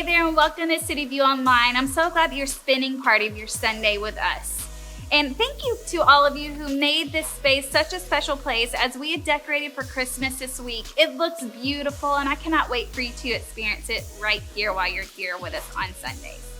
Hey there, and welcome to City View Online. I'm so glad that you're spending part of your Sunday with us. And thank you to all of you who made this space such a special place as we had decorated for Christmas this week. It looks beautiful, and I cannot wait for you to experience it right here while you're here with us on Sundays.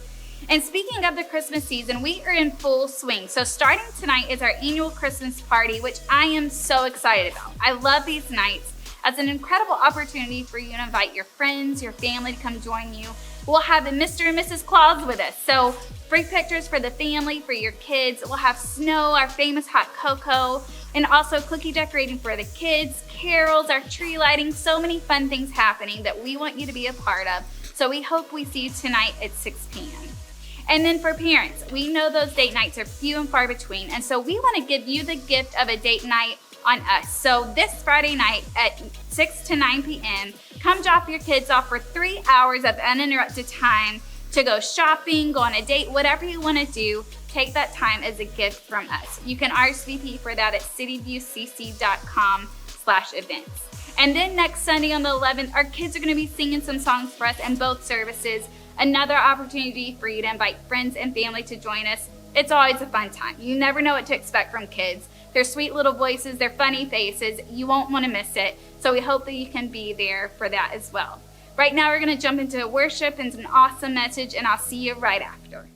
And speaking of the Christmas season, we are in full swing. So starting tonight is our annual Christmas party, which I am so excited about. I love these nights as an incredible opportunity for you to invite your friends, your family to come join you. We'll have the Mr. and Mrs. Claus with us. So free pictures for the family, for your kids. We'll have snow, our famous hot cocoa, and also cookie decorating for the kids, carols, our tree lighting, so many fun things happening that we want you to be a part of. So we hope we see you tonight at 6 p.m. And then for parents, we know those date nights are few and far between, and so we want to give you the gift of a date night on us. So this Friday night at 6 to 9 p.m., come drop your kids off for 3 hours of uninterrupted time to go shopping, go on a date, whatever you want to do. Take that time as a gift from us. You can RSVP for that at cityviewcc.com/events. And then next Sunday on the 11th, our kids are going to be singing some songs for us in both services. Another opportunity for you to invite friends and family to join us. It's always a fun time. You never know what to expect from kids. Their sweet little voices, their funny faces. You won't want to miss it. So we hope that you can be there for that as well. Right now, we're going to jump into worship and an awesome message, and I'll see you right after.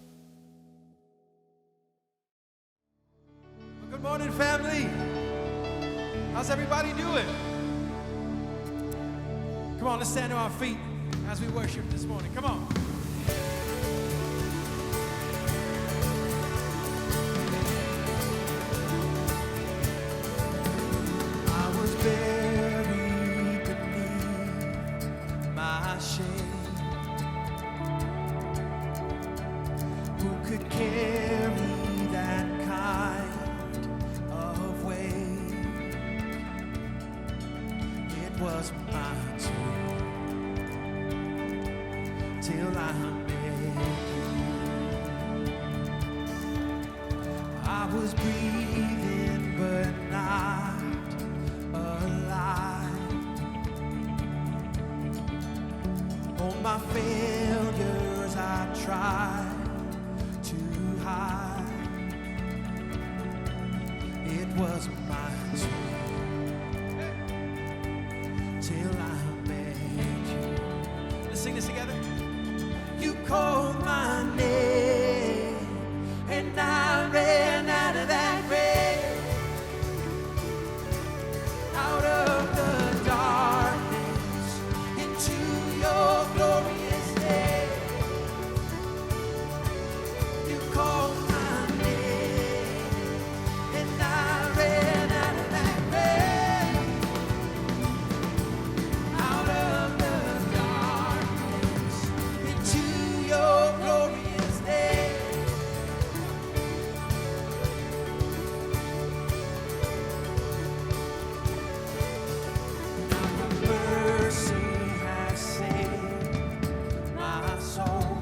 Well, good morning, family. How's everybody doing? Come on, let's stand to our feet as we worship this morning. Come on. I was buried beneath my shame. Who could carry that kind of weight? It was my tomb till I met you. I was breathing but not alive. All my failures I tried to hide. It was my tomb till I met you. Let's sing this together. You called my name and I ran out of that grave, out of the darkness into your glorious day. You called my name and I ran out of that grave, out of the darkness into your glorious day. Mercy has saved my soul.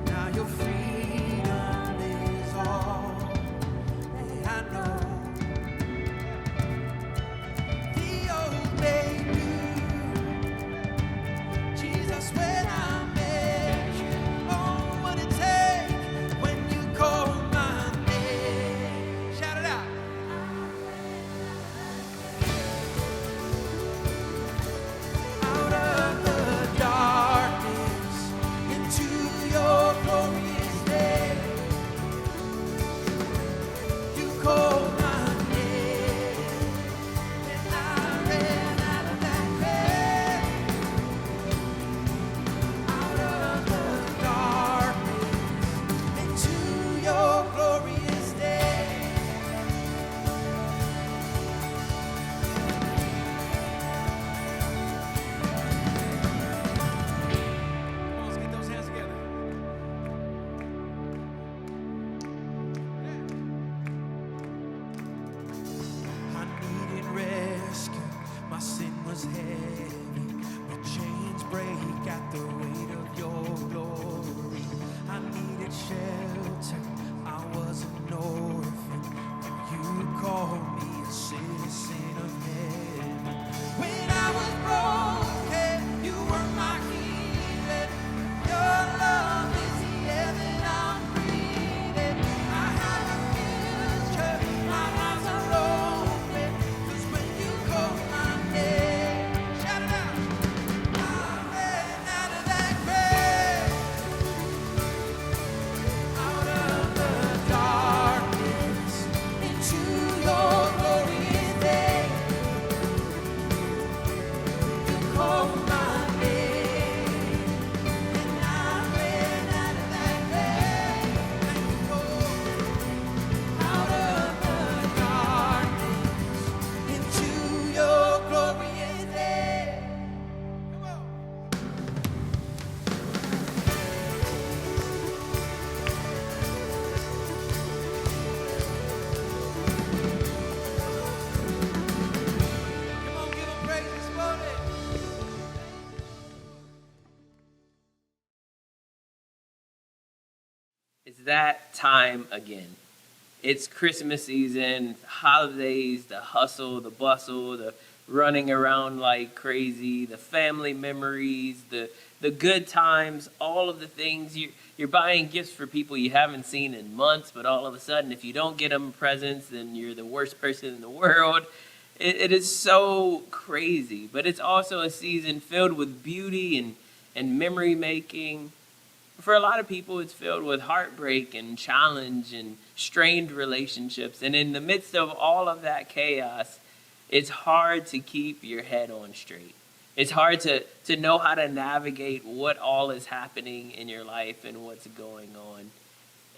Now your freedom is all that I know. The old made new. Jesus, when I met you, oh, what it take when you called my name. Shout it out. Out of the darkness into your glorious day. You called my name and I ran out of that grave, out of the darkness into your glorious day. Come on, let's get those hands together. I needed rescue, my sin was heavy, but chains break at the weight of your glory. I needed shelter, I was an orphan, and you called me a citizen of heaven. When I was broken, that time again. It's Christmas season, holidays, the hustle, the bustle, the running around like crazy, the family memories, the good times, all of the things. You're buying gifts for people you haven't seen in months, but all of a sudden, if you don't get them presents, then you're the worst person in the world. It is so crazy, but it's also a season filled with beauty and memory making. For a lot of people, it's filled with heartbreak and challenge and strained relationships. And in the midst of all of that chaos, it's hard to keep your head on straight. It's hard to know how to navigate what all is happening in your life and what's going on.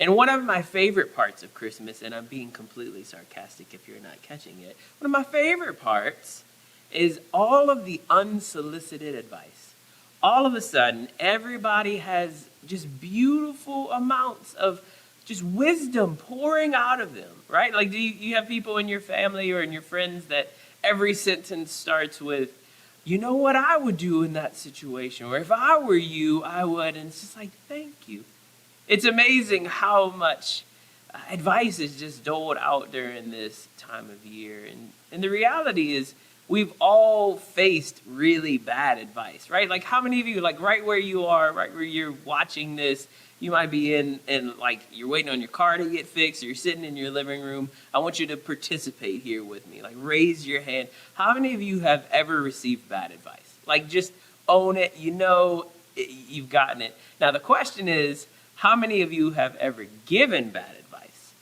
And one of my favorite parts of Christmas, and I'm being completely sarcastic if you're not catching it, one of my favorite parts is all of the unsolicited advice. All of a sudden, everybody has just beautiful amounts of just wisdom pouring out of them, right? Like, do you have people in your family or in your friends that every sentence starts with, you know what I would do in that situation, or if I were you, I would, and it's just like, thank you. It's amazing how much advice is just doled out during this time of year. And the reality is we've all faced really bad advice, right? Like how many of you, like right where you are, right where you're watching this, you might be in like you're waiting on your car to get fixed or you're sitting in your living room. I want you to participate here with me. Like raise your hand. How many of you have ever received bad advice? Like just own it. You know you've gotten it. Now the question is, how many of you have ever given bad advice,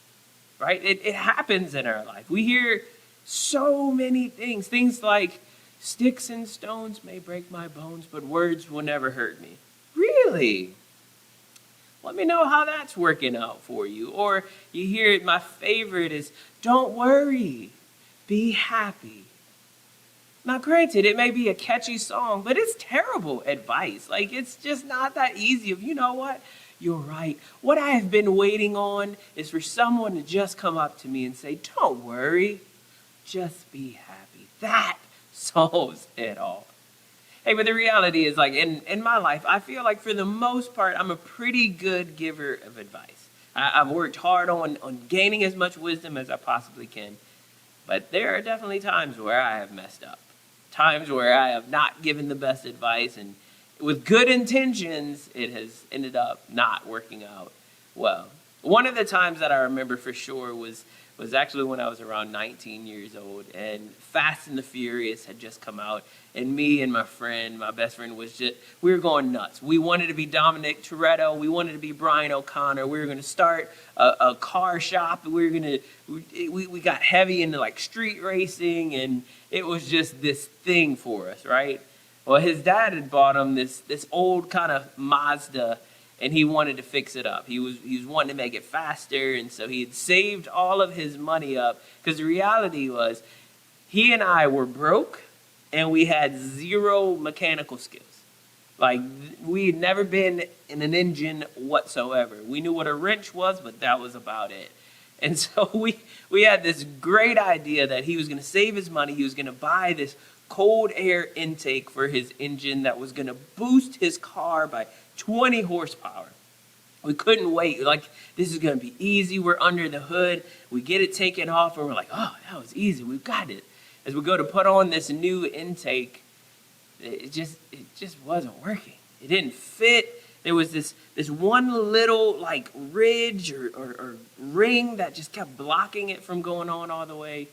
right? It happens in our life. We hear so many things like, sticks and stones may break my bones, but words will never hurt me. Really? Let me know how that's working out for you. Or you hear, my favorite is, don't worry, be happy. Now, granted, it may be a catchy song, but it's terrible advice. Like, it's just not that easy of, you know what? You're right. What I have been waiting on is for someone to just come up to me and say, don't worry, just be happy. That solves it all. Hey, but the reality is, like, in my life, I feel like for the most part, I'm a pretty good giver of advice. I've worked hard on gaining as much wisdom as I possibly can. But there are definitely times where I have messed up. Times where I have not given the best advice, and with good intentions, it has ended up not working out well. One of the times that I remember for sure was actually when I was around 19 years old, and Fast and the Furious had just come out, and me and my best friend, we were going nuts. We wanted to be Dominic Toretto. We wanted to be Brian O'Connor. We were going to start a car shop. We got heavy into like street racing, and it was just this thing for us, right? Well, his dad had bought him this old kind of Mazda, and he wanted to fix it up. He was wanting to make it faster, and so he had saved all of his money up, because the reality was he and I were broke, and we had zero mechanical skills. Like, we had never been in an engine whatsoever. We knew what a wrench was, but that was about it. And so we had this great idea that he was going to save his money. He was going to buy this cold air intake for his engine that was going to boost his car by 20 horsepower. We couldn't wait. Like, this is going to be easy. We're under the hood. We get it taken off, and we're like, oh, that was easy. We've got it. As we go to put on this new intake, it just wasn't working. It didn't fit. There was this one little like ridge or ring that just kept blocking it from going on all the way.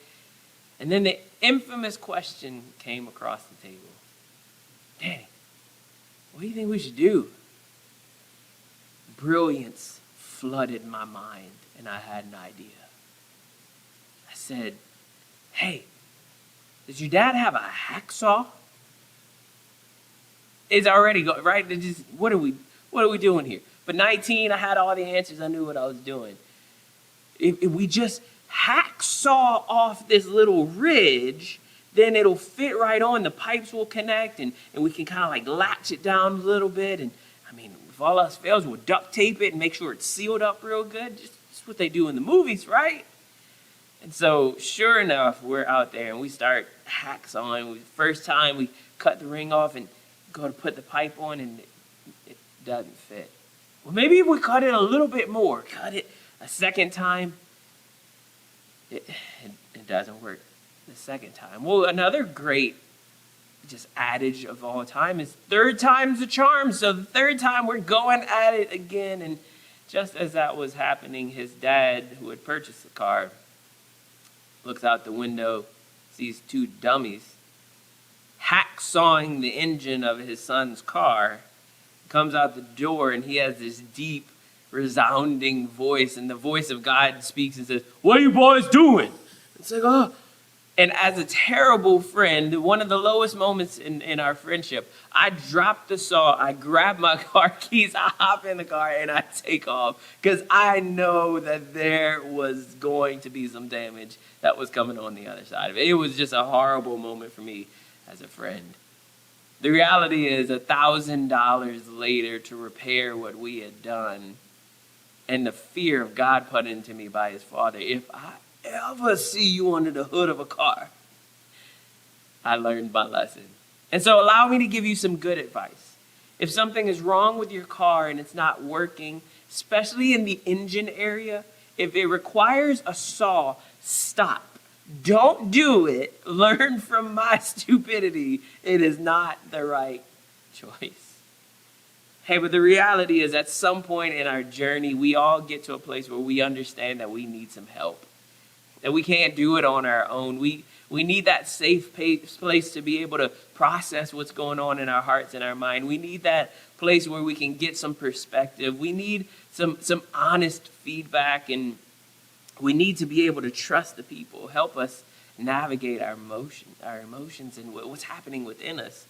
And then the infamous question came across the table. Danny, what do you think we should do? Brilliance flooded my mind, and I had an idea. I said, hey, does your dad have a hacksaw? It's already right? What are we doing here? But 19, I had all the answers. I knew what I was doing. If we just hacksaw off this little ridge, then it'll fit right on. The pipes will connect, and we can kind of like latch it down a little bit. And I mean, if all else fails, we'll duct tape it and make sure it's sealed up real good. Just what they do in the movies, right? And so, sure enough, we're out there and we start hacksawing. First time we cut the ring off and go to put the pipe on, and it doesn't fit. Well, maybe if we cut it a little bit more, cut it a second time, it doesn't work the second time. Well, another great just adage of all time is third time's a charm. So the third time we're going at it again. And just as that was happening, his dad, who had purchased the car, looks out the window, sees two dummies hacksawing the engine of his son's car, comes out the door, and he has this deep, resounding voice, and the voice of God speaks and says, "What are you boys doing?" It's like, oh. And as a terrible friend, one of the lowest moments in our friendship, I drop the saw, I grab my car keys, I hop in the car, and I take off. Because I know that there was going to be some damage that was coming on the other side of it. It was just a horrible moment for me as a friend. The reality is $1,000 later to repair what we had done, and the fear of God put into me by his Father, if I ever see you under the hood of a car, I learned my lesson. And so allow me to give you some good advice. If something is wrong with your car and it's not working, especially in the engine area, if it requires a saw, stop. Don't do it. Learn from my stupidity. It is not the right choice. Hey, but the reality is at some point in our journey, we all get to a place where we understand that we need some help. That we can't do it on our own. We need that safe place to be able to process what's going on in our hearts and our mind. We need that place where we can get some perspective. We need some honest feedback, and we need to be able to trust the people, help us navigate our emotions and what's happening within us.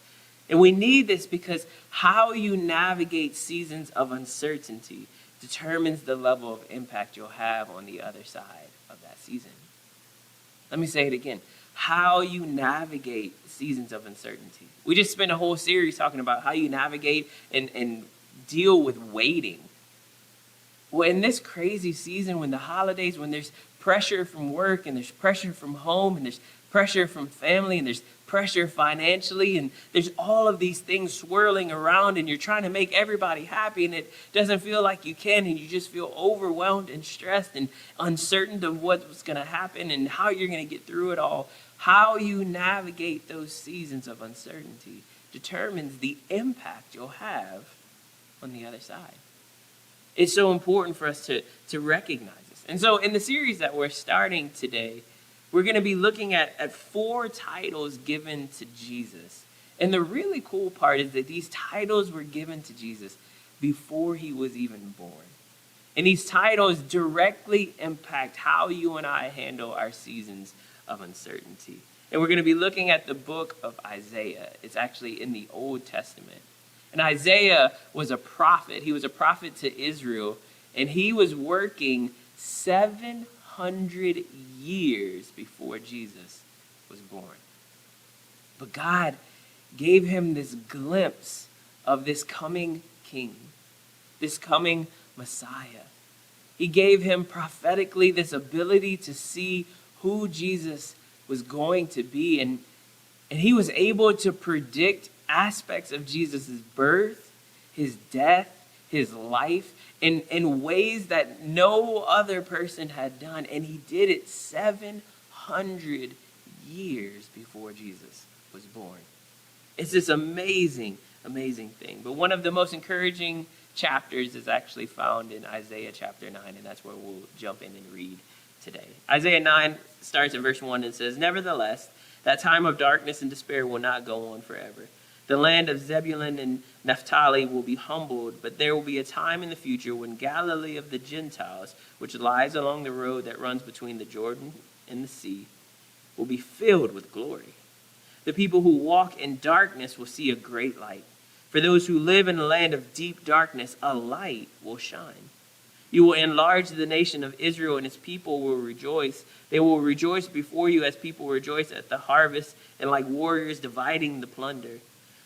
And we need this because how you navigate seasons of uncertainty determines the level of impact you'll have on the other side of that season. Let me say it again. How you navigate seasons of uncertainty. We just spent a whole series talking about how you navigate and deal with waiting. Well, in this crazy season, when the holidays, when there's pressure from work and there's pressure from home and there's pressure from family and there's pressure financially and there's all of these things swirling around and you're trying to make everybody happy and it doesn't feel like you can and you just feel overwhelmed and stressed and uncertain of what's going to happen and how you're going to get through it all. How you navigate those seasons of uncertainty determines the impact you'll have on the other side. It's so important for us to recognize this. And so in the series that we're starting today, we're going to be looking at 4 titles given to Jesus. And the really cool part is that these titles were given to Jesus before he was even born. And these titles directly impact how you and I handle our seasons of uncertainty. And we're going to be looking at the book of Isaiah. It's actually in the Old Testament. And Isaiah was a prophet. He was a prophet to Israel. And he was working 700 years before Jesus was born. But God gave him this glimpse of this coming king, this coming Messiah. He gave him prophetically this ability to see who Jesus was going to be. And he was able to predict aspects of Jesus' birth, his death, his life, in ways that no other person had done. And he did it 700 years before Jesus was born. It's this amazing, amazing thing. But one of the most encouraging chapters is actually found in Isaiah chapter 9, and that's where we'll jump in and read today. Isaiah 9 starts in verse 1 and says, "Nevertheless, that time of darkness and despair will not go on forever. The land of Zebulun and Naphtali will be humbled, but there will be a time in the future when Galilee of the Gentiles, which lies along the road that runs between the Jordan and the sea, will be filled with glory. The people who walk in darkness will see a great light. For those who live in a land of deep darkness, a light will shine. You will enlarge the nation of Israel, and its people will rejoice. They will rejoice before you as people rejoice at the harvest, and like warriors dividing the plunder.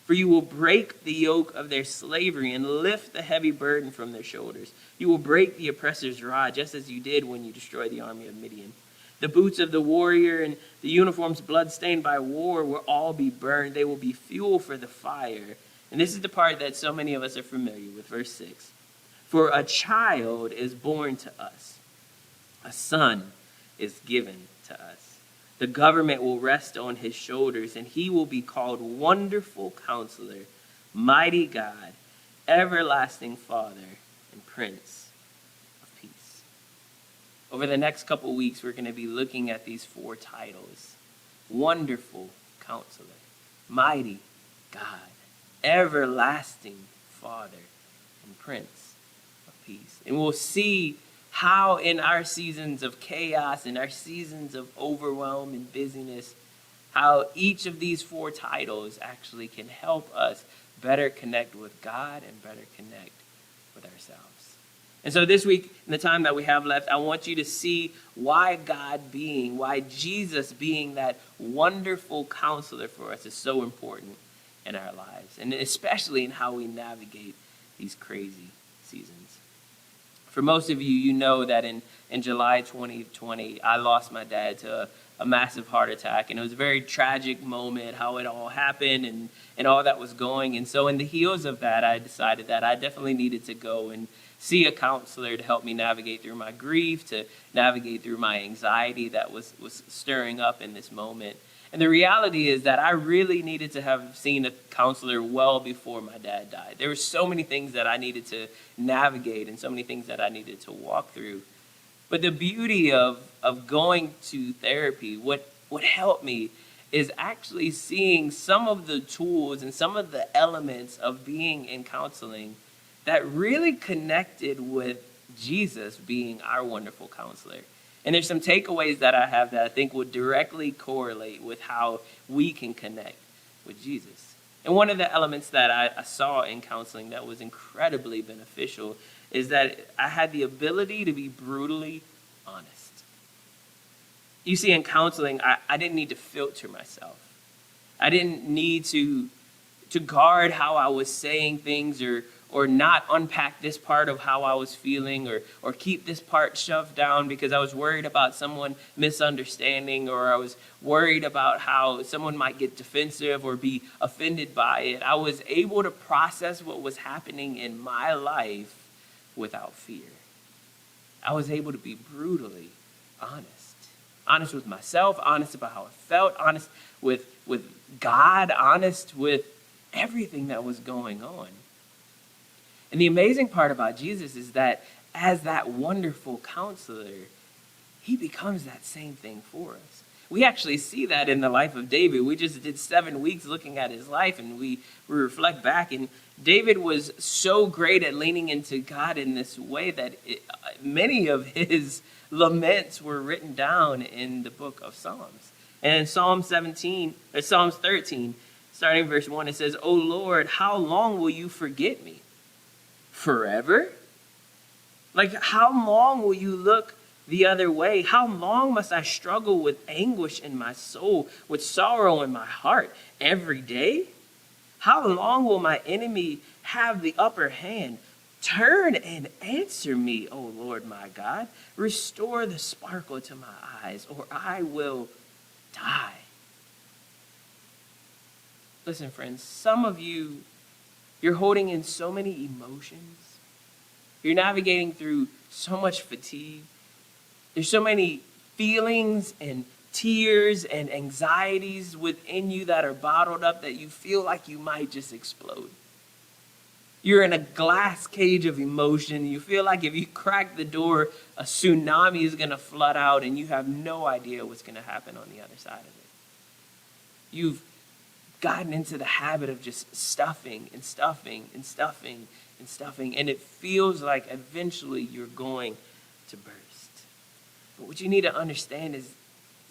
For you will break the yoke of their slavery and lift the heavy burden from their shoulders. You will break the oppressor's rod, just as you did when you destroyed the army of Midian. The boots of the warrior and the uniforms bloodstained by war will all be burned. They will be fuel for the fire." And this is the part that so many of us are familiar with, verse 6. For a child is born to us, a son is given to us. The government will rest on his shoulders, and he will be called Wonderful Counselor, Mighty God, Everlasting Father, and Prince of Peace. Over the next couple weeks, we're going to be looking at these 4 titles. Wonderful Counselor, Mighty God, Everlasting Father, and Prince of Peace. And we'll see how in our seasons of chaos, in our seasons of overwhelm and busyness, how each of these 4 titles actually can help us better connect with God and better connect with ourselves. And so this week, in the time that we have left, I want you to see why Jesus being that wonderful counselor for us is so important in our lives, and especially in how we navigate these crazy seasons. For most of you, you know that in July 2020, I lost my dad to a massive heart attack. And it was a very tragic moment, how it all happened and all that was going. And so in the heels of that, I decided that I definitely needed to go and see a counselor to help me navigate through my grief, to navigate through my anxiety that was stirring up in this moment. And the reality is that I really needed to have seen a counselor well before my dad died. There were so many things that I needed to navigate and so many things that I needed to walk through. But the beauty of going to therapy, what helped me is actually seeing some of the tools and some of the elements of being in counseling that really connected with Jesus being our wonderful counselor. And there's some takeaways that I have that I think would directly correlate with how we can connect with Jesus. And one of the elements that I saw in counseling that was incredibly beneficial is that I had the ability to be brutally honest. You see, in counseling, I didn't need to filter myself. I didn't need to guard how I was saying things or not unpack this part of how I was feeling or keep this part shoved down because I was worried about someone misunderstanding, or I was worried about how someone might get defensive or be offended by it. I was able to process what was happening in my life without fear. I was able to be brutally honest. Honest with myself, honest about how I felt, honest with God, honest with everything that was going on. And the amazing part about Jesus is that as that wonderful counselor, he becomes that same thing for us. We actually see that in the life of David. We just did 7 weeks looking at his life, and we reflect back. And David was so great at leaning into God in this way that many of his laments were written down in the book of Psalms. And in Psalms 13, starting verse 1, it says, "O Lord, how long will you forget me? Forever? Like, how long will you look the other way? How long must I struggle with anguish in my soul, with sorrow in my heart every day? How long will my enemy have the upper hand? Turn and answer me, O Lord my God. Restore the sparkle to my eyes, or I will die." Listen, friends, some of you, you're holding in so many emotions. You're navigating through so much fatigue. There's so many feelings and tears and anxieties within you that are bottled up that you feel like you might just explode. You're in a glass cage of emotion. You feel like if you crack the door, a tsunami is going to flood out and you have no idea what's going to happen on the other side of it. You've gotten into the habit of just stuffing and stuffing and stuffing and stuffing, and it feels like eventually you're going to burst. But what you need to understand is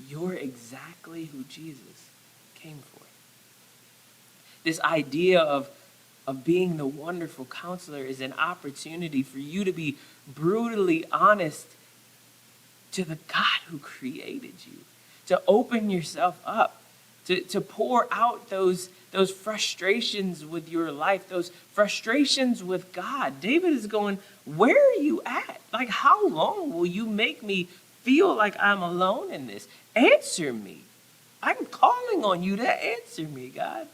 you're exactly who Jesus came for. This idea of being the wonderful counselor is an opportunity for you to be brutally honest to the God who created you, to open yourself up, to pour out those frustrations with your life, those frustrations with God. David is going, where are you at? Like, how long will you make me feel like I'm alone in this? Answer me. I'm calling on you to answer me, God.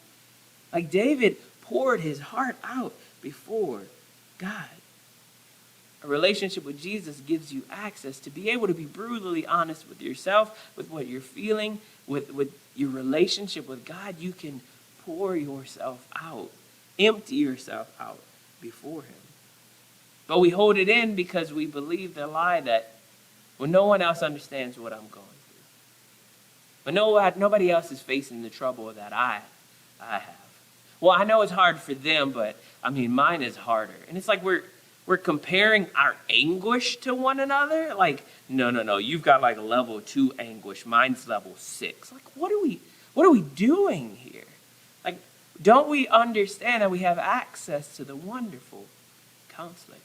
Like, David poured his heart out before God. A relationship with Jesus gives you access to be able to be brutally honest with yourself, with what you're feeling, with your relationship with God. You can pour yourself out, empty yourself out before him. But we hold it in because we believe the lie that, well, no one else understands what I'm going through. But nobody else is facing the trouble that I have. Well, I know it's hard for them, but mine is harder. And it's like we're comparing our anguish to one another. Like, no, you've got like level 2 anguish. Mine's level 6. Like, what are we doing here? Like, don't we understand that we have access to the wonderful counselor?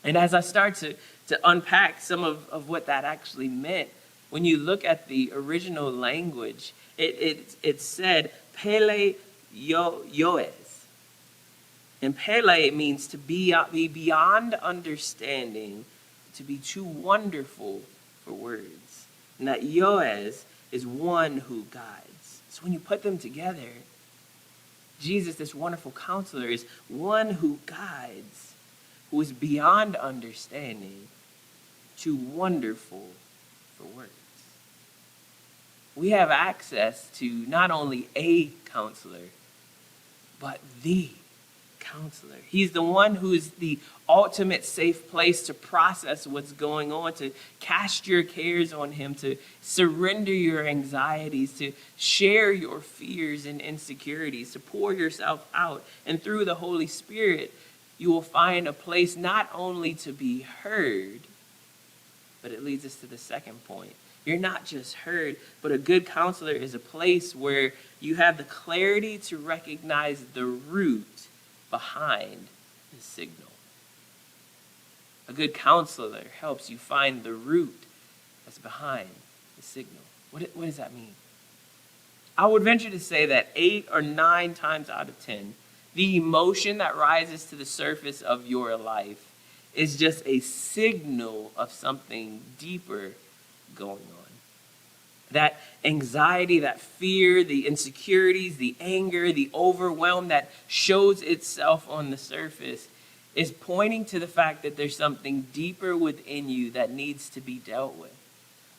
And as I start to unpack some of what that actually meant, when you look at the original language, it said, Pele Yoes. And Pele means to be beyond understanding, to be too wonderful for words. And that Yoes is one who guides. So when you put them together, Jesus, this wonderful counselor, is one who guides, who is beyond understanding, too wonderful for words. We have access to not only a counselor, but the counselor. He's the one who is the ultimate safe place to process what's going on, to cast your cares on him, to surrender your anxieties, to share your fears and insecurities, to pour yourself out. And through the Holy Spirit, you will find a place not only to be heard, but it leads us to the second point. You're not just heard, but a good counselor is a place where you have the clarity to recognize the root behind the signal. A good counselor helps you find the root that's behind the signal. What does that mean? I would venture to say that 8 or 9 times out of 10, the emotion that rises to the surface of your life is just a signal of something deeper going on. That anxiety, that fear, the insecurities, the anger, the overwhelm that shows itself on the surface is pointing to the fact that there's something deeper within you that needs to be dealt with.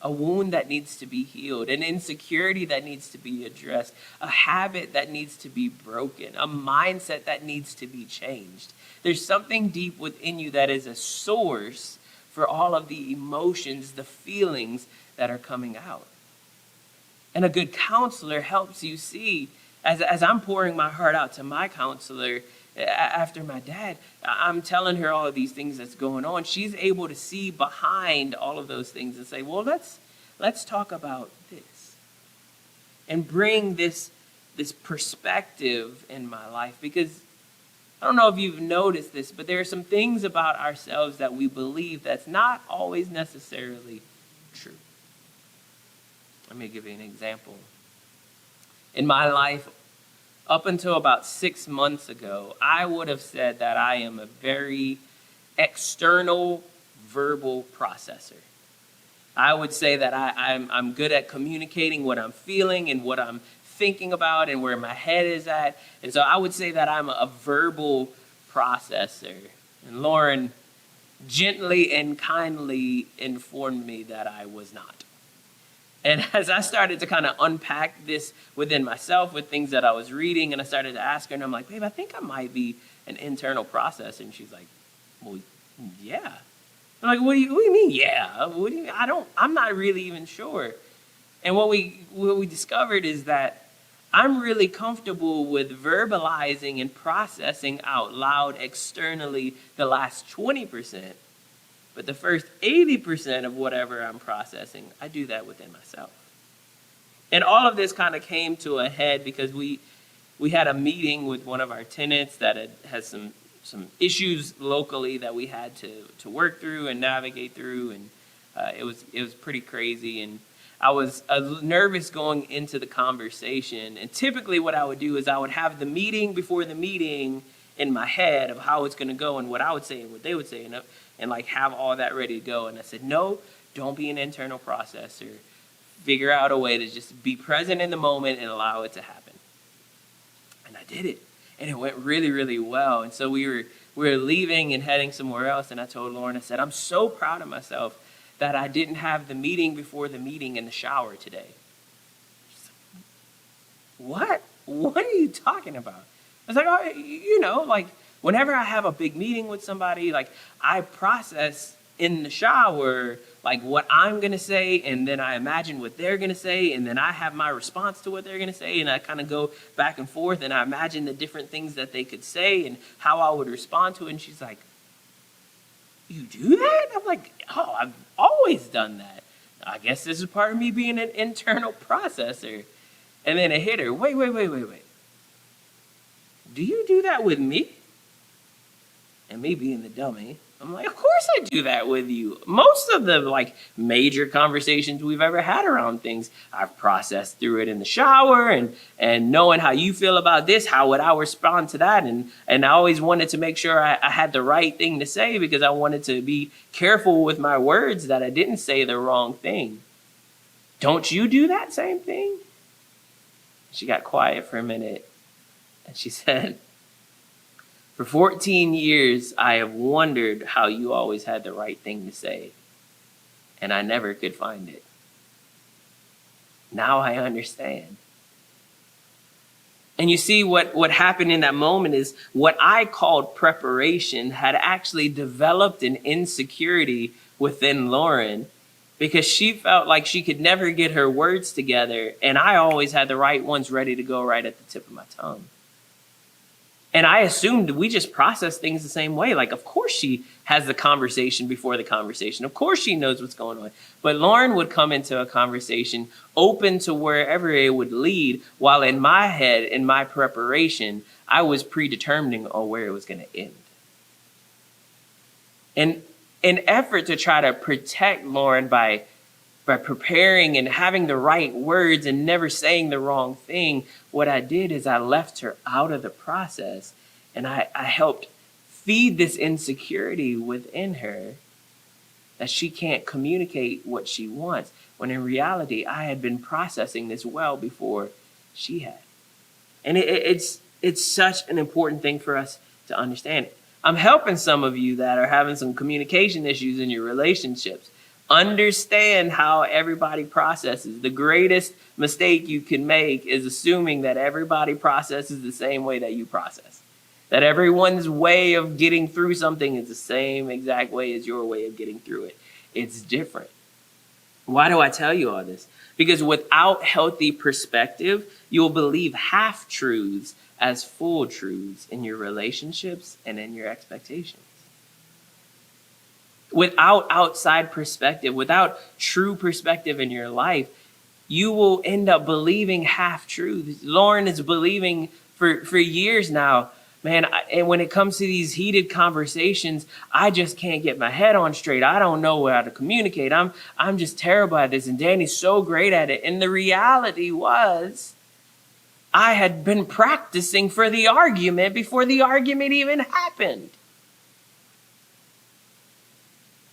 A wound that needs to be healed, an insecurity that needs to be addressed, a habit that needs to be broken, a mindset that needs to be changed. There's something deep within you that is a source for all of the emotions, the feelings that are coming out. And a good counselor helps you see, as I'm pouring my heart out to my counselor after my dad, I'm telling her all of these things that's going on. She's able to see behind all of those things and say, well, let's talk about this. And bring this perspective in my life. Because I don't know if you've noticed this, but there are some things about ourselves that we believe that's not always necessarily true. Let me give you an example. In my life, up until about 6 months ago, I would have said that I am a very external verbal processor. I would say that I'm good at communicating what I'm feeling and what I'm thinking about and where my head is at. And so I would say that I'm a verbal processor. And Lauren gently and kindly informed me that I was not. And as I started to kind of unpack this within myself with things that I was reading, and I started to ask her, and I'm like, babe, I think I might be an internal processor. And she's like, well, yeah. I'm like, what do you mean, yeah? What do you mean? I'm not really even sure. And what we discovered is that I'm really comfortable with verbalizing and processing out loud externally the last 20%. But the first 80% of whatever I'm processing, I do that within myself. And all of this kind of came to a head because we had a meeting with one of our tenants that has some issues locally that we had to work through and navigate through, and it was pretty crazy. And I was nervous going into the conversation. And typically what I would do is I would have the meeting before the meeting in my head of how it's going to go and what I would say and what they would say, and like have all that ready to go. And I said, no, don't be an internal processor. Figure out a way to just be present in the moment and allow it to happen. And I did it. And it went really, really well. And so we we were leaving and heading somewhere else, and I told Lauren, I said, I'm so proud of myself that I didn't have the meeting before the meeting in the shower today. She's like, what are you talking about? I was like, oh, like whenever I have a big meeting with somebody, like I process in the shower, like what I'm going to say, and then I imagine what they're going to say, and then I have my response to what they're going to say, and I kind of go back and forth, and I imagine the different things that they could say and how I would respond to it. And she's like, you do that? I'm like, oh, I've always done that. I guess this is part of me being an internal processor. And then it hit her, wait. Do you do that with me? And me being the dummy, I'm like, of course I do that with you. Most of the like major conversations we've ever had around things, I've processed through it in the shower and knowing how you feel about this, how would I respond to that? And I always wanted to make sure I had the right thing to say because I wanted to be careful with my words that I didn't say the wrong thing. Don't you do that same thing? She got quiet for a minute and she said, for 14 years, I have wondered how you always had the right thing to say, and I never could find it. Now I understand. And you see what happened in that moment is what I called preparation had actually developed an insecurity within Lauren because she felt like she could never get her words together, and I always had the right ones ready to go right at the tip of my tongue. And I assumed we just process things the same way. Like, of course she has the conversation before the conversation. Of course she knows what's going on. But Lauren would come into a conversation open to wherever it would lead, while in my head, in my preparation, I was predetermining on where it was going to end. And in effort to try to protect Lauren by preparing and having the right words and never saying the wrong thing, what I did is I left her out of the process and I helped feed this insecurity within her that she can't communicate what she wants, when in reality, I had been processing this well before she had. And it's such an important thing for us to understand. I'm helping some of you that are having some communication issues in your relationships. Understand how everybody processes. The greatest mistake you can make is assuming that everybody processes the same way that you process. That everyone's way of getting through something is the same exact way as your way of getting through it. It's different. Why do I tell you all this? Because without healthy perspective, you'll believe half-truths as full truths in your relationships and in your expectations. Without outside perspective, without true perspective in your life, you will end up believing half-truths. Lauren is believing for years now, man, and when it comes to these heated conversations, I just can't get my head on straight. I don't know how to communicate. I'm just terrible at this, and Danny's so great at it. And the reality was, I had been practicing for the argument before the argument even happened.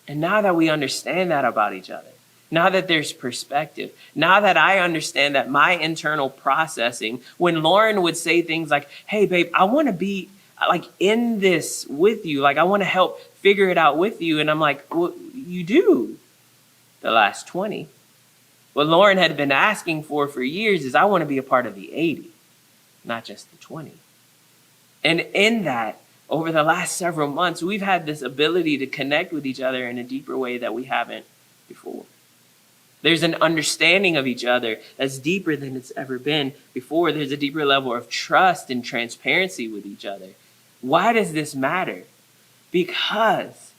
And now that we understand that about each other, now that there's perspective, now that I understand that my internal processing, when Lauren would say things like, hey, babe, I want to be like in this with you. Like, I want to help figure it out with you. And I'm like, well, you do the last 20. What Lauren had been asking for years is I want to be a part of the 80, not just the 20. And in that, over the last several months, we've had this ability to connect with each other in a deeper way that we haven't before. There's an understanding of each other that's deeper than it's ever been before. There's a deeper level of trust and transparency with each other. Why does this matter? Because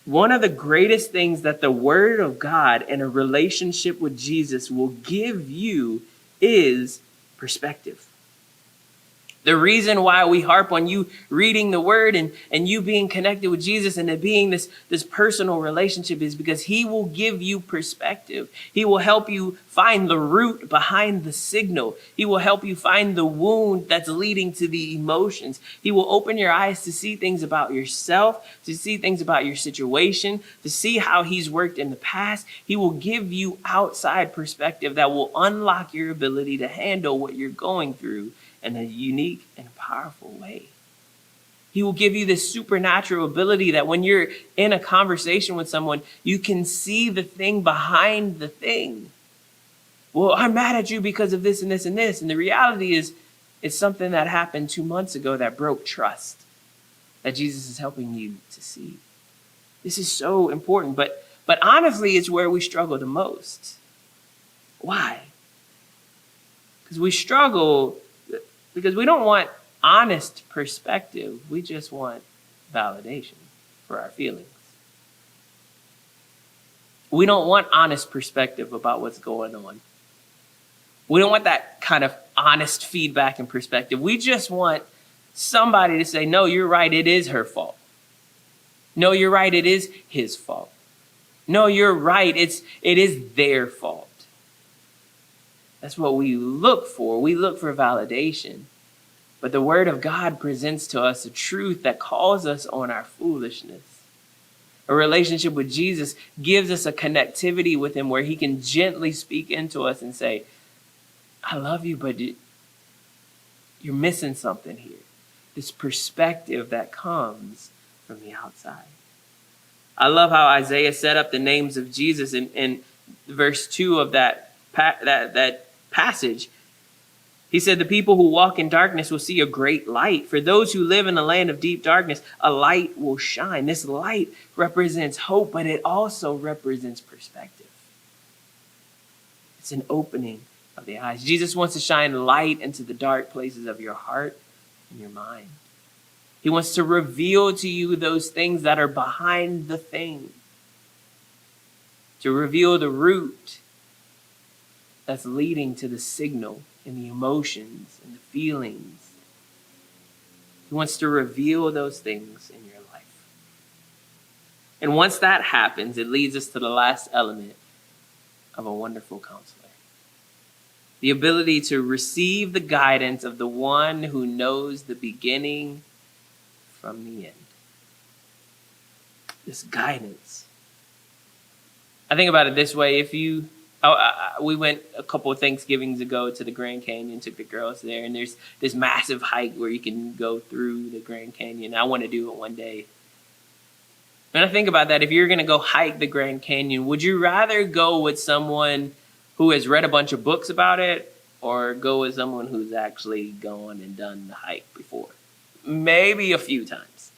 one of the greatest things that the Word of God and a relationship with Jesus will give you is perspective. The reason why we harp on you reading the Word and you being connected with Jesus and it being this personal relationship is because He will give you perspective. He will help you find the root behind the signal. He will help you find the wound that's leading to the emotions. He will open your eyes to see things about yourself, to see things about your situation, to see how He's worked in the past. He will give you outside perspective that will unlock your ability to handle what you're going through in a unique and powerful way. He will give you this supernatural ability that when you're in a conversation with someone, you can see the thing behind the thing. Well, I'm mad at you because of this and this and this. And the reality is, it's something that happened 2 months ago that broke trust, that Jesus is helping you to see. This is so important, but honestly, it's where we struggle the most. Why? Because we struggle because we don't want honest perspective. We just want validation for our feelings. We don't want honest perspective about what's going on. We don't want that kind of honest feedback and perspective. We just want somebody to say, no, you're right, it is her fault. No, you're right, it is his fault. No, you're right, it is their fault. That's what we look for. We look for validation. But the Word of God presents to us a truth that calls us on our foolishness. A relationship with Jesus gives us a connectivity with him where he can gently speak into us and say, I love you, but you're missing something here. This perspective that comes from the outside. I love how Isaiah set up the names of Jesus in verse 2 of that passage. He said, the people who walk in darkness will see a great light. For those who live in a land of deep darkness, a light will shine. This light represents hope, but it also represents perspective. It's an opening of the eyes. Jesus wants to shine light into the dark places of your heart and your mind. He wants to reveal to you those things that are behind the thing. To reveal the root that's leading to the signal and the emotions and the feelings. He wants to reveal those things in your life. And once that happens, it leads us to the last element of a wonderful counselor. The ability to receive the guidance of the one who knows the beginning from the end. This guidance. I think about it this way. We went a couple of Thanksgivings ago to the Grand Canyon, took the girls there, and there's this massive hike where you can go through the Grand Canyon. I want to do it one day. And I think about that. If you're going to go hike the Grand Canyon, would you rather go with someone who has read a bunch of books about it or go with someone who's actually gone and done the hike before? Maybe a few times.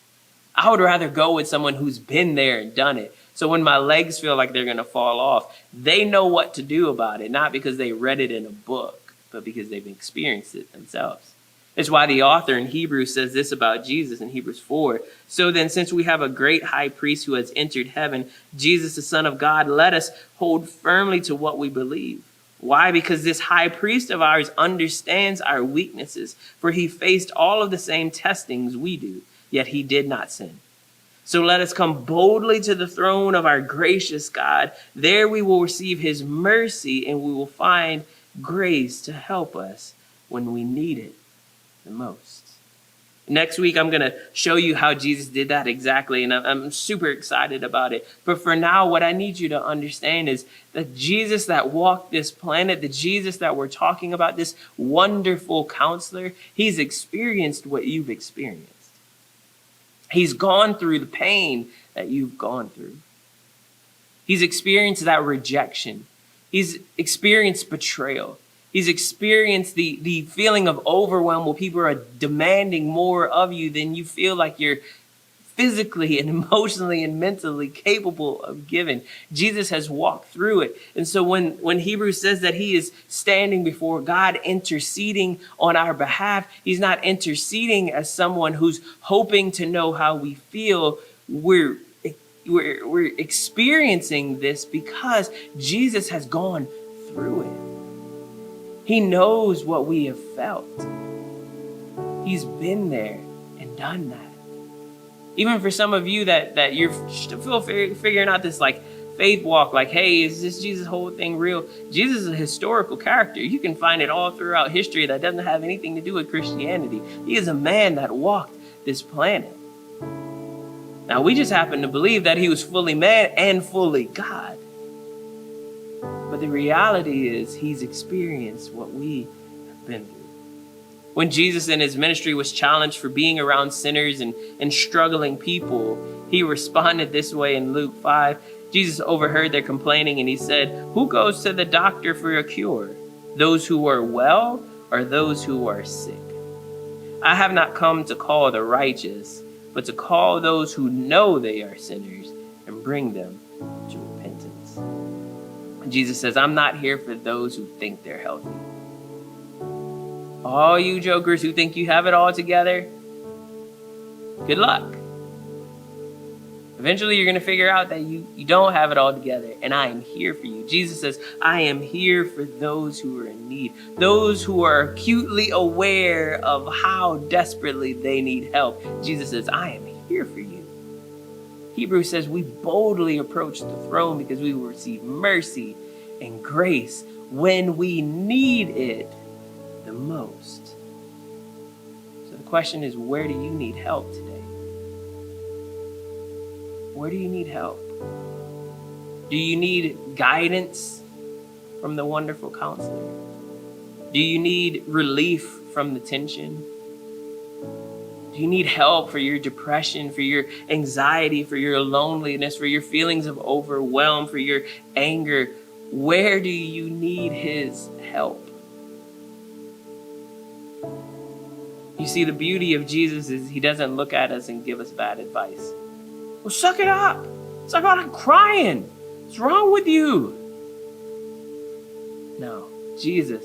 I would rather go with someone who's been there and done it. So when my legs feel like they're going to fall off, they know what to do about it, not because they read it in a book, but because they've experienced it themselves. It's why the author in Hebrews says this about Jesus in Hebrews 4. So then, since we have a great high priest who has entered heaven, Jesus, the Son of God, let us hold firmly to what we believe. Why? Because this high priest of ours understands our weaknesses, for he faced all of the same testings we do, yet he did not sin. So let us come boldly to the throne of our gracious God. There we will receive his mercy and we will find grace to help us when we need it the most. Next week, I'm going to show you how Jesus did that exactly, and I'm super excited about it. But for now, what I need you to understand is that Jesus that walked this planet, the Jesus that we're talking about, this wonderful counselor, he's experienced what you've experienced. He's gone through the pain that you've gone through. He's experienced that rejection. He's experienced betrayal. He's experienced the feeling of overwhelm where people are demanding more of you than you feel like you're physically and emotionally and mentally capable of giving. Jesus has walked through it. And so when Hebrews says that he is standing before God interceding on our behalf, he's not interceding as someone who's hoping to know how we feel. We're experiencing this because Jesus has gone through it. He knows what we have felt. He's been there and done that. Even for some of you that you're still figuring out this like faith walk, like, hey, is this Jesus whole thing real? Jesus is a historical character. You can find it all throughout history that doesn't have anything to do with Christianity. He is a man that walked this planet. Now, we just happen to believe that he was fully man and fully God. But the reality is he's experienced what we have been through. When Jesus in his ministry was challenged for being around sinners and struggling people, he responded this way in Luke 5. Jesus overheard their complaining and he said, "Who goes to the doctor for a cure? Those who are well or those who are sick? I have not come to call the righteous, but to call those who know they are sinners and bring them to repentance." Jesus says, I'm not here for those who think they're healthy. All you jokers who think you have it all together, good luck. Eventually you're going to figure out that you don't have it all together, and I am here for you. Jesus says, I am here for those who are in need, those who are acutely aware of how desperately they need help. Jesus says, I am here for you. Hebrews says we boldly approach the throne because we will receive mercy and grace when we need it the most. So the question is, where do you need help today? Where do you need help? Do you need guidance from the wonderful counselor? Do you need relief from the tension? Do you need help for your depression, for your anxiety, for your loneliness, for your feelings of overwhelm, for your anger? Where do you need his help? You see, the beauty of Jesus is he doesn't look at us and give us bad advice. Well, suck it up. Suck it up, crying. What's wrong with you? No, Jesus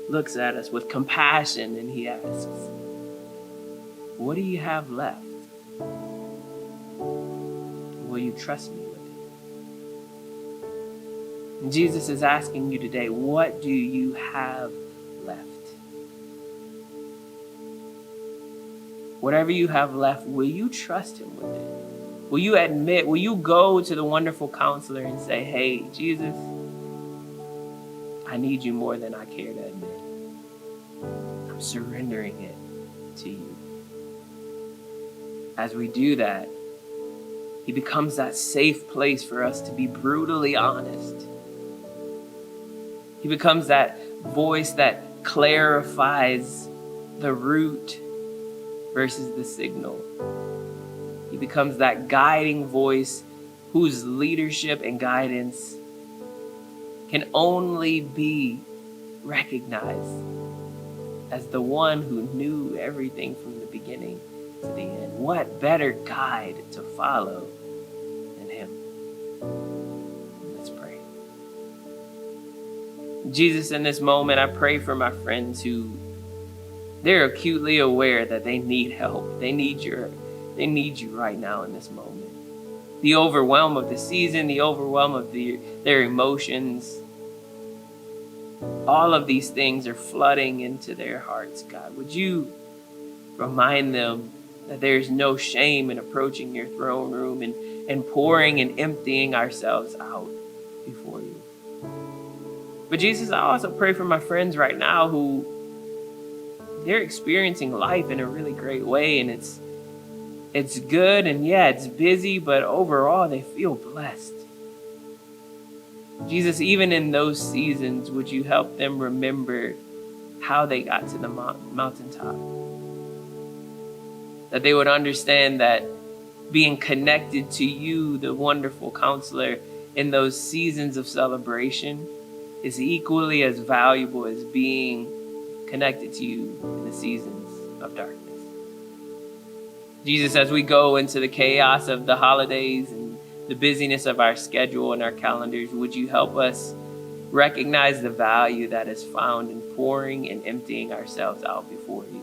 looks at us with compassion and he asks, what do you have left? Will you trust me with it? And Jesus is asking you today, what do you have left? Whatever you have left, will you trust him with it? Will you admit, will you go to the wonderful counselor and say, hey, Jesus, I need you more than I care to admit. I'm surrendering it to you. As we do that, he becomes that safe place for us to be brutally honest. He becomes that voice that clarifies the route versus the signal. He becomes that guiding voice whose leadership and guidance can only be recognized as the one who knew everything from the beginning to the end. What better guide to follow than him? Let's pray. Jesus, in this moment, I pray for my friends who they're acutely aware that they need help. They need you right now in this moment. The overwhelm of the season, the overwhelm of their emotions, all of these things are flooding into their hearts, God. Would you remind them that there's no shame in approaching your throne room and pouring and emptying ourselves out before you. But Jesus, I also pray for my friends right now who they're experiencing life in a really great way, and it's good, and yeah, it's busy, but overall they feel blessed. Jesus, even in those seasons, would you help them remember how they got to the mountaintop? That they would understand that being connected to you, the wonderful counselor, in those seasons of celebration is equally as valuable as being connected to you in the seasons of darkness. Jesus, as we go into the chaos of the holidays and the busyness of our schedule and our calendars, would you help us recognize the value that is found in pouring and emptying ourselves out before you,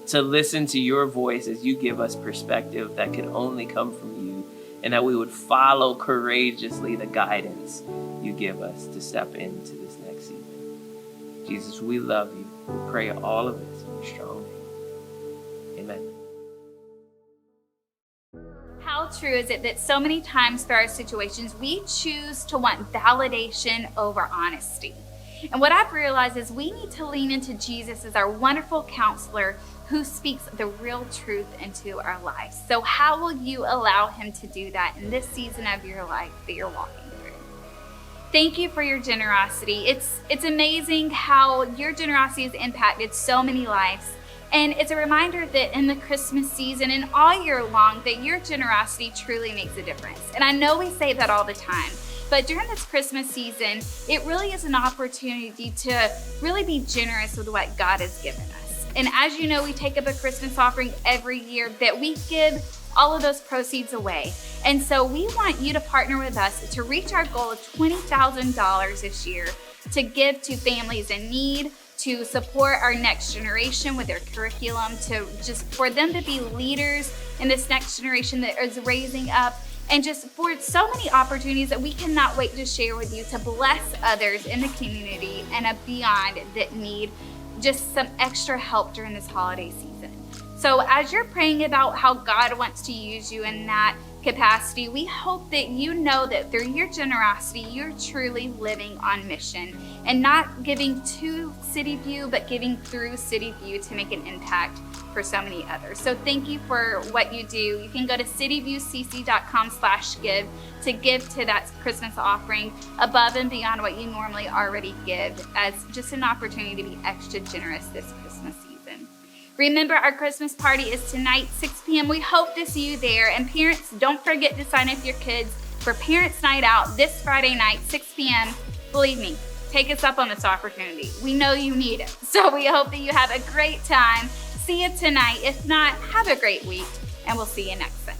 to listen to your voice as you give us perspective that can only come from you, and that we would follow courageously the guidance you give us to step into this next season. Jesus, we love you. We pray all of this in your strong name. Amen. How true is it that so many times through our situations, we choose to want validation over honesty? And what I've realized is we need to lean into Jesus as our wonderful counselor who speaks the real truth into our lives. So how will you allow him to do that in this season of your life that you're walking through? Thank you for your generosity. It's amazing how your generosity has impacted so many lives. And it's a reminder that in the Christmas season and all year long, that your generosity truly makes a difference. And I know we say that all the time, but during this Christmas season, it really is an opportunity to really be generous with what God has given us. And as you know, we take up a Christmas offering every year that we give all of those proceeds away. And so we want you to partner with us to reach our goal of $20,000 this year to give to families in need, to support our next generation with their curriculum, to just for them to be leaders in this next generation that is raising up, and just for so many opportunities that we cannot wait to share with you to bless others in the community and beyond that need just some extra help during this holiday season. So as you're praying about how God wants to use you in that capacity, we hope that you know that through your generosity, you're truly living on mission and not giving to City View, but giving through City View to make an impact for so many others. So thank you for what you do. You can go to cityviewcc.com/give to give to that Christmas offering above and beyond what you normally already give, as just an opportunity to be extra generous this Christmas season. Remember, our Christmas party is tonight, 6 p.m. We hope to see you there. And parents, don't forget to sign up your kids for Parents' Night Out this Friday night, 6 p.m. Believe me, take us up on this opportunity. We know you need it. So we hope that you have a great time. See you tonight. If not, have a great week, and we'll see you next Sunday.